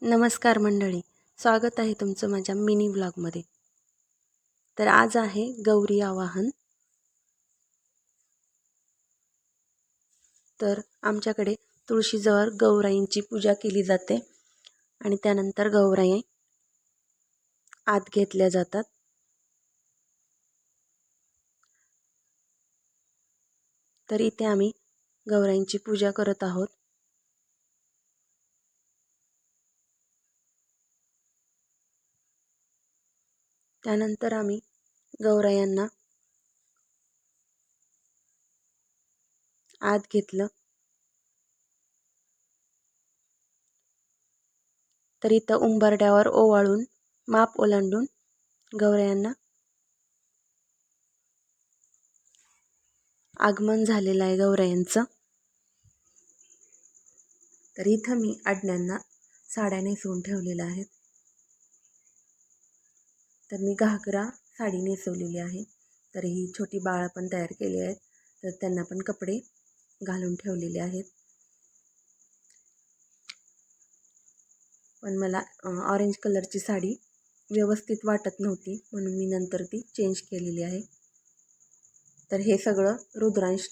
नमस्कार मंडळी, स्वागत आहे तुमचं माझ्या मिनी व्लॉगमध्ये. तर आज आहे गौरी आवाहन. तर आमच्याकडे तुळशीजवळ गौराईंची पूजा केली जाते आणि त्यानंतर गौराई आत घेतल्या जातात. तर इथे आम्ही गौराईंची पूजा करत आहोत. त्यानंतर आम्ही गौरायांना आत घेतलं. तर इथं उंबरड्यावर ओवाळून माप ओलांडून गौरायांना आगमन झालेलं आहे गौरायांचं. तर इथं मी आडण्यांना साड्या नेसवून ठेवलेल्या आहेत. तर मी घागरा साडी नेसवलेली आहे. तर ही छोटी बाळं पण तयार केली आहेत. तर त्यांना पण कपडे घालून ठेवलेले आहेत. पण मला ऑरेंज कलरची साडी व्यवस्थित वाटत नव्हती, म्हणून मी नंतर ती चेंज केलेली आहे. तर हे सगळं रुद्रांशने